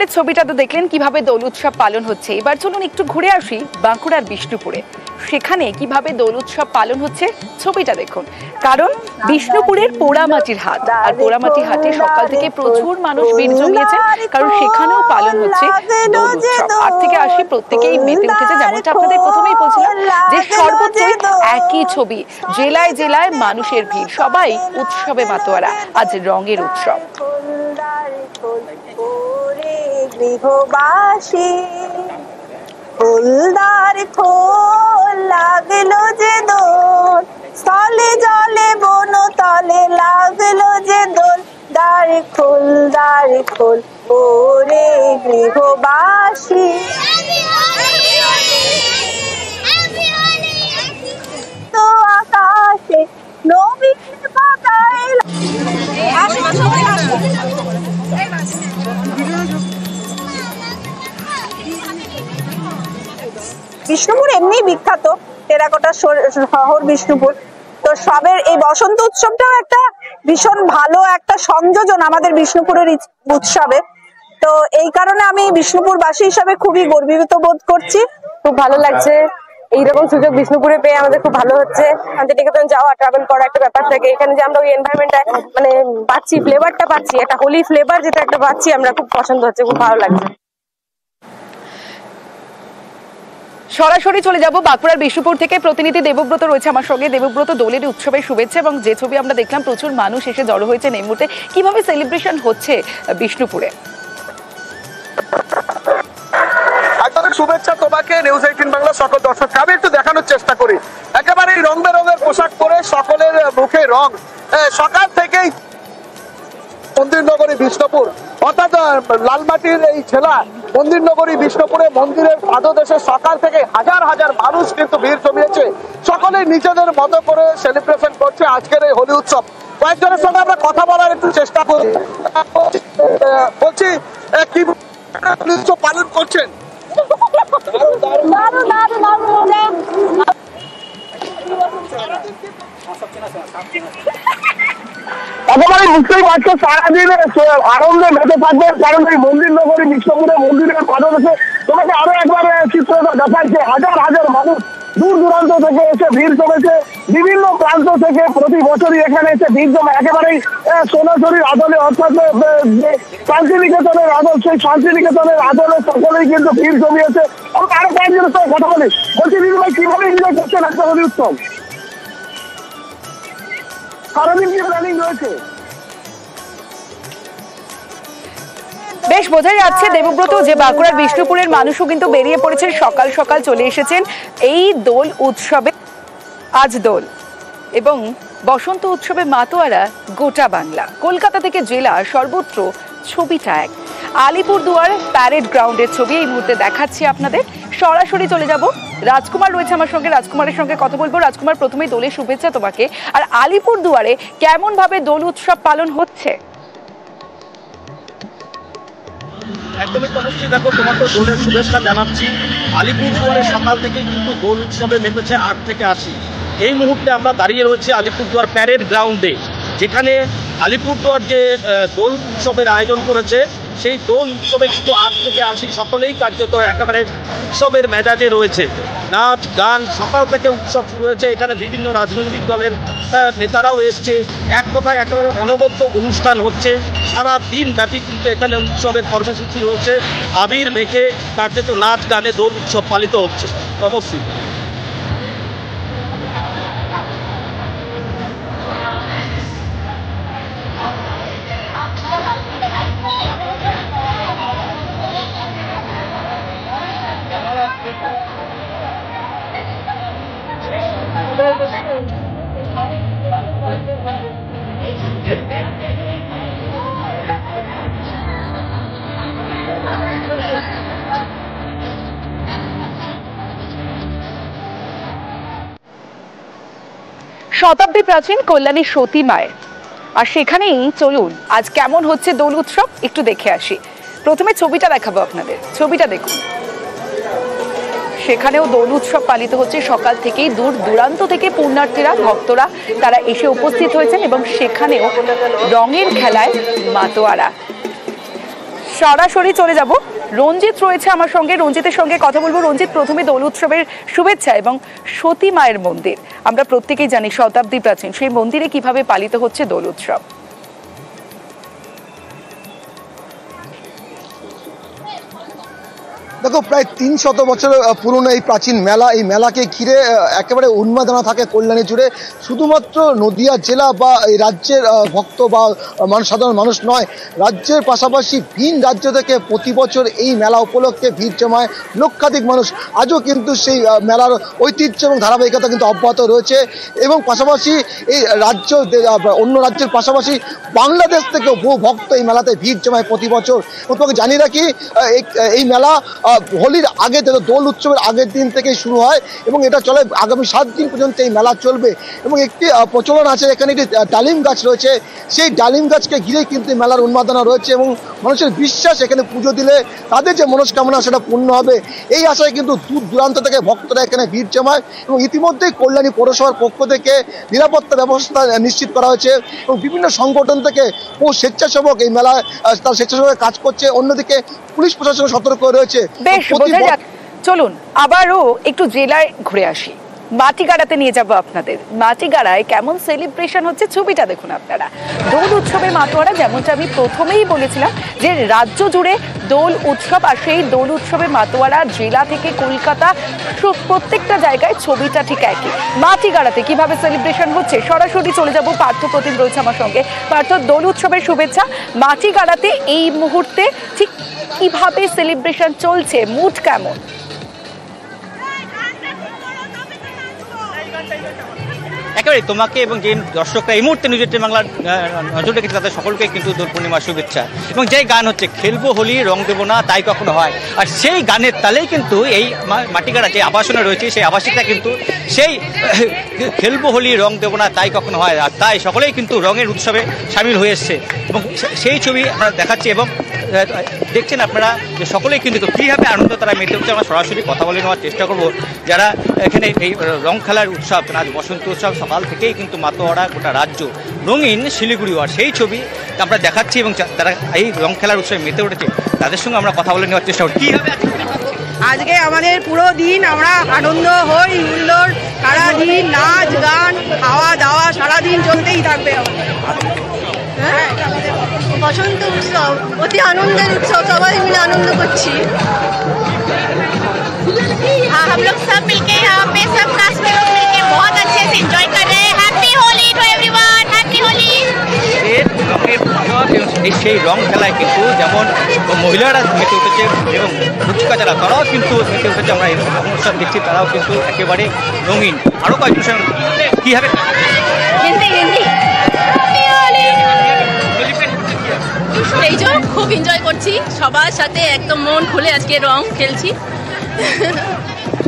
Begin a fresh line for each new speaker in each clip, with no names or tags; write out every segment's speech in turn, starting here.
বিষ্ণুপুরের ছবিটা তো দেখলেন কিভাবে দোল উৎসব পালন হচ্ছে। এবার চলুন একটু ঘুরে আসি বাঁকুড়ার বিষ্ণুপুরে। সেখানে কিভাবে দোল উৎসব পালন হচ্ছে ছবিটা দেখুন। কারণ বিষ্ণুপুরের পোড়ামাটির হাট, আর পোড়ামাটির হাটে সকাল থেকে প্রচুর মানুষ ভিড় জমিয়েছে, কারণ সেখানেও পালন হচ্ছে দোল উৎসব। হাট থেকে আসি প্রত্যেকেই মেতে উঠেছে। যেমনটা আপনাদের প্রথমেই বলছিলাম যে সর্বত্রই একই ছবি, জেলায় জেলায় মানুষের ভিড়, সবাই উৎসবে মাতোয়ারা। আজ রঙের উৎসব।
গৃহবাসী ফুলদার ফুল লাগলো যে দোল, স্থলে জলে বন তলে লাগলো যে দোল, দ্বার খোল ওরে গৃহবাসী। তো আকাশে নবীন পাতায় বিষ্ণুপুর এমনি বিখ্যাত, টেরাকোটা শহর বিষ্ণুপুর। তো সবের এই বসন্ত উৎসবটাও একটা ভীষণ ভালো একটা সংযোজন আমাদের বিষ্ণুপুরের উৎসবে। তো এই কারণে আমি বিষ্ণুপুরবাসী হিসাবে খুবই গর্বিত বোধ করছি।
খুব ভালো লাগছে, এইরকম সুযোগ বিষ্ণুপুরে পেয়ে আমাদের খুব ভালো হচ্ছে। শান্তিনিকেতন যাওয়া, ট্রাভেল করা একটা ব্যাপার থাকে, এখানে যে আমরা ওই এনভায়রনমেন্টটা মানে পাচ্ছি, ফ্লেভারটা পাচ্ছি, একটা হোলি ফ্লেভার যেটা একটা পাচ্ছি, আমরা খুব পছন্দ হচ্ছে, খুব ভালো লাগছে।
সরাসরি চলে যাব বাঁকুড়ার বিষ্ণুপুর থেকে। প্রতিনিধি দেবব্রত রয়েছে আমার সঙ্গে। দেবব্রত, দোলের উৎসবের শুভেচ্ছা, এবং যে ছবি আমরা দেখলাম প্রচুর মানুষ এসে জড়ো হয়েছে এই মুহূর্তে, কিভাবে সেলিব্রেশন হচ্ছে বিষ্ণুপুরে?
শুভেচ্ছা তোমাকে, নিউজ 18 বাংলা সকল দর্শককে। আমি একটু দেখানোর চেষ্টা করি, একেবারে রং বেরঙের পোশাক পরে সকলের মুখে রং। সকাল থেকেই মন্দির নগরী বিষ্ণুপুর, অর্থাৎ লালমাটির এই জেলা মন্দির নগরী বিষ্ণুপুরে মন্দিরের পাদদেশে সকাল থেকে হাজার হাজার মানুষ কিন্তু ভিড় জমিয়েছে। সকলেই নিজেদের মতো করে সেলিব্রেশন করছে আজকের এই হোলি উৎসব। কয়েকজনের সঙ্গে আমরা কথা বলার একটু চেষ্টা করি। বলছি, কি উৎসব পালন করছেন? একেবারে বুঝতেই পারছো, সারাদিন আনন্দে মেতে থাকবে, কারণ এই মন্দির নগরী বিষ্ণুপুরে মন্দিরের পাদদেশে তোমাকে আরো একবার চিত্রটা দেখাচ্ছে। হাজার হাজার মানুষ দূর দূরান্ত থেকে এসে ভিড় জমেছে, বিভিন্ন প্রান্ত থেকে প্রতি বছরই এখানে এসে ভিড় জমে একেবারেই সোনাঝুরির আদলে, অর্থাৎ শান্তিনিকেতনের আদল, সেই শান্তিনিকেতনের আদলে সকলেই কিন্তু ভিড় জমিয়েছে। আমরা আরো কয়েকজনের সঙ্গে কথা বলি। বলছি, দিদিভাই কিভাবে এনজয় করছেন একটা হোলি উৎসব? সারাদিন কি প্ল্যানিং রয়েছে?
বেশ বোঝা যাচ্ছে দেবব্রত যে বাঁকুড়ার বিষ্ণুপুরের মানুষও কিন্তু বেরিয়ে পড়েছেন, সকাল সকাল চলে এসেছেন এই দোল উৎসবে। আজ দোল এবং বসন্ত উৎসবে মাতোয়ারা গোটা বাংলা। কলকাতা থেকে জেলা সর্বত্র ছবিটা এক। আলিপুরদুয়ার প্যারেড গ্রাউন্ডের ছবি এই মুহূর্তে দেখাচ্ছি আপনাদের। সরাসরি চলে যাব, রাজকুমার রয়েছে আমার সঙ্গে, রাজকুমারের সঙ্গে কথা বলবো। রাজকুমার, প্রথমেই দোলের শুভেচ্ছা তোমাকে। আর আলিপুরদুয়ারে কেমন ভাবে দোল উৎসব পালন হচ্ছে?
একদমই অবশ্যই, দেখো তোমার তো দোলের শুভেচ্ছা জানাচ্ছি। আলিপুরদুয়ারের সকাল থেকে কিন্তু দোল উৎসবে মেতেছে 8 থেকে 80। এই মুহূর্তে আমরা দাঁড়িয়ে রয়েছি আলিপুরদুয়ার প্যারেড গ্রাউন্ডে, যেখানে আলিপুরদুয়ার যে দোল উৎসবের আয়োজন করেছে, সেই দোল উৎসবে কিন্তু 8 থেকে 80 সকলেই কার্যত একেবারে উৎসবের মেজাজে রয়েছে। নাচ গান, সকাল থেকে উৎসব শুরু হয়েছে। এখানে বিভিন্ন রাজনৈতিক দলের নেতারাও এসছে। এক কথায় একেবারে অনবদ্য অনুষ্ঠান হচ্ছে। সারা দিন ব্যাপী কিন্তু এখানে উৎসবের কর্মসূচি রয়েছে। আবির মেখে কার্যত নাচ গানে দোল উৎসব পালিত হচ্ছে। অবশ্যই
শতাব্দী প্রাচীন কল্যাণী সতী মায়ের, আর সেখানেই চলুন আজ কেমন হচ্ছে দোল উৎসব একটু দেখে আসি। প্রথমে ছবিটা দেখাবো আপনাদের, ছবিটা দেখুন। সেখানেও দোল উৎসব পালিত হচ্ছে সকাল থেকেই। দূর দূরান্ত থেকে পুণ্যার্থীরা, ভক্তরা তারা এসে উপস্থিত হয়েছেন এবং সেখানেও রঙের খেলায় মাতোয়ারা। সরাসরি চলে যাব, রঞ্জিত রয়েছে আমার সঙ্গে, রঞ্জিতের সঙ্গে কথা বলবো। রঞ্জিত, প্রথমে দোল উৎসবের শুভেচ্ছা। এবং সতী মায়ের মন্দির আমরা প্রত্যেকেই জানি শতাব্দী প্রাচীন, সেই মন্দিরে কিভাবে পালিত হচ্ছে দোল উৎসব?
দেখো, প্রায় 300 বছরের পুরনো এই প্রাচীন মেলা, এই মেলাকে ঘিরে একেবারে উন্মাদনা থাকে কল্যাণী জুড়ে। শুধুমাত্র নদিয়া জেলা বা এই রাজ্যের ভক্ত বা সাধারণ মানুষ নয়, রাজ্যের পাশাপাশি ভিন রাজ্য থেকে প্রতি বছর এই মেলা উপলক্ষে ভিড় জমায় লক্ষাধিক মানুষ। আজও কিন্তু সেই মেলার ঐতিহ্য এবং ধারাবাহিকতা কিন্তু অব্যাহত রয়েছে। এবং পাশাপাশি এই রাজ্য, অন্য রাজ্যের পাশাপাশি বাংলাদেশ থেকেও বহু ভক্ত এই মেলাতে ভিড় জমায় প্রতি বছর। তোমাকে জানিয়ে রাখি, এই মেলা হোলির আগে, দোল উৎসবের আগের দিন থেকে শুরু হয় এবং এটা চলে আগামী 7 দিন পর্যন্ত এই মেলা চলবে। এবং একটি প্রচলন আছে, এখানে একটি ডালিম গাছ রয়েছে, সেই ডালিম গাছকে ঘিরে কিন্তু মেলার উন্মাদনা রয়েছে এবং মানুষের বিশ্বাস এখানে পুজো দিলে তাদের যে মনস্কামনা সেটা পূর্ণ হবে, এই আশায় কিন্তু দূর দূরান্ত থেকে ভক্তরা এখানে ভিড় জমায়। এবং ইতিমধ্যেই কল্যাণী পৌরসভার পক্ষ থেকে নিরাপত্তা ব্যবস্থা নিশ্চিত করা হয়েছে এবং বিভিন্ন সংগঠন থেকে বহু স্বেচ্ছাসেবক এই মেলায় তার স্বেচ্ছাসেবক কাজ করছে। অন্যদিকে পুলিশ প্রশাসন সতর্ক রয়েছে।
বেশ, বোঝা যাক। চলুন আবারও একটু জেলায় ঘুরে আসি, মাটিগাড়াতে নিয়ে যাব আপনাদের। মাটিগাড়ায় কেমন সেলিব্রেশন হচ্ছে ছবিটা দেখুন আপনারা। দোল উৎসবের মাতোয়ারা, যেমনটা আমি প্রথমেই বলেছিলাম যে রাজ্য জুড়ে দোল উৎসব, আর সেই দোল উৎসবের মাতোয়ারা জেলা থেকে কলকাতা প্রত্যেকটা জায়গায় ছবিটা ঠিক একই। মাটিগাড়াতে কিভাবে সেলিব্রেশন হচ্ছে সরাসরি চলে যাব, পার্থ প্রতিম রয়েছে আমার সঙ্গে। পার্থ, দোল উৎসবের শুভেচ্ছা। মাটিগাড়াতে এই মুহূর্তে ঠিক কিভাবে সেলিব্রেশন চলছে, মুড কেমন?
একেবারে তোমাকে এবং যে দর্শকরা এই মুহূর্তে নিউজ 18 বাংলার নজর রেখেছে তাদের সকলকে কিন্তু দোল পূর্ণিমার শুভেচ্ছা। এবং যেই গান হচ্ছে খেলবো হোলি রং দেবো না তাই কখনো হয়, আর সেই গানের তালেই কিন্তু এই মাটিগাড়া যে আবাসনে রয়েছে সেই আবাসিকটা কিন্তু সেই খেলবো হোলি রং দেবো না তাই কখনো হয়, আর তাই সকলেই কিন্তু রঙের উৎসবে সামিল হয়ে এসছে। এবং সেই ছবি আমরা দেখাচ্ছি এবং দেখছেন আপনারা যে সকলেই কিন্তু কীভাবে আনন্দ তারা মেতে উঠছে। আমরা সরাসরি কথা বলে নেওয়ার চেষ্টা করব যারা এখানে এই রং খেলার উৎসব, আজ বসন্ত উৎসব সকাল থেকেই কিন্তু মাতোয়ারা গোটা রাজ্য রঙিন শিলিগুড়ি, আর সেই ছবি আমরা দেখাচ্ছি এবং তারা এই রং খেলার উৎসবে মেতে উঠেছে তাদের সঙ্গে আমরা কথা বলে নেওয়ার চেষ্টা করি। কীভাবে
আজকে আমাদের পুরো দিন আমরা আনন্দ হই হুল্লোড়, সারাদিন নাচ গান খাওয়া দাওয়া সারাদিন চলতেই থাকবে। হ্যাঁ, বসন্ত উৎসব অতি আনন্দের উৎসব, সবাই মিলে আনন্দ করছি। हम लोग सब मिलके यहाँ पे सब क्लास में लोग मिलके बहुत अच्छे से एंजॉय कर रहे हैं। Happy Holi to everyone, happy Holi.
সেই রং খেলায় কিন্তু যেমন মহিলারা মেতে উঠেছে এবং ফুচকা যারা তারাও কিন্তু মেতে উঠেছে। আমরা এই অনুষ্ঠান দেখছি তারাও কিন্তু একেবারে রঙিন। আরও কয়েকজন কীভাবে
এই যে খুব এনজয় করছি, সবার সাথে একদম মন খুলে আজকে রং খেলছি।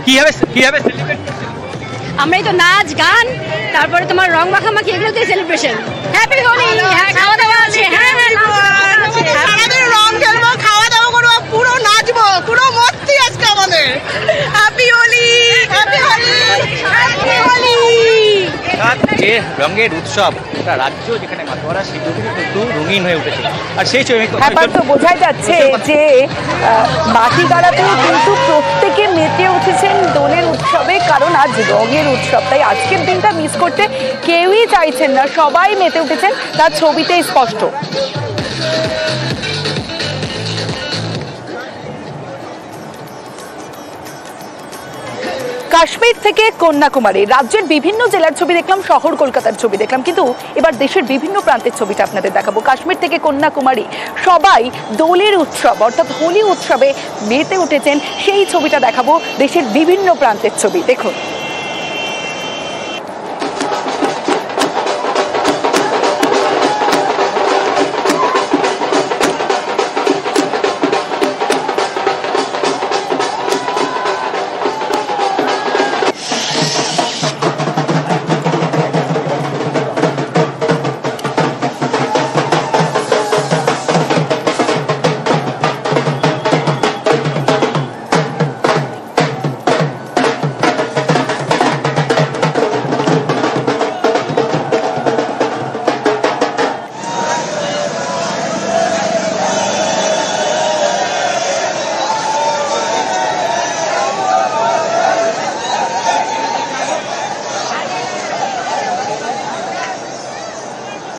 কিভাবে
আমরা এই তো নাচ গান, তারপরে তোমার রং মাখামাখি, এগুলোতে সেলিব্রেশন। হ্যাপি হোলি, খাওয়া দাওয়া আছে, আমাদের রং খেলবো, খাওয়া দাওয়া করবো, পুরো নাচবো, পুরো মস্তি আজকে আমাদের। Happy Holi, happy Holi, happy Holi.
যে রঙের উৎসব গোটা রাজ্য যেখানে মাতোয়ারা শিলিগুড়ি কিন্তু রঙিন হয়ে উঠেছে, আর সেই ছবি
তো বোঝাই যাচ্ছে যে মাটিগাড়াতেও কিন্তু প্রত্যেকে মেতে উঠেছেন দোলের উৎসবে, কারণ আজ রঙের উৎসব, তাই আজকের দিনটা মিস করতে কেউই চাইছেন না, সবাই মেতে উঠেছেন, তার ছবিতেই স্পষ্ট। কাশ্মীর থেকে কন্যাকুমারী, রাজ্যের বিভিন্ন জেলার ছবি দেখলাম, শহর কলকাতার ছবি দেখলাম, কিন্তু এবার দেশের বিভিন্ন প্রান্তের ছবিটা আপনাদের দেখাবো। কাশ্মীর থেকে কন্যাকুমারী সবাই দোলের উৎসব অর্থাৎ হোলি উৎসবে মেতে উঠেছেন, সেই ছবিটা দেখাবো, দেশের বিভিন্ন প্রান্তের ছবি দেখুন।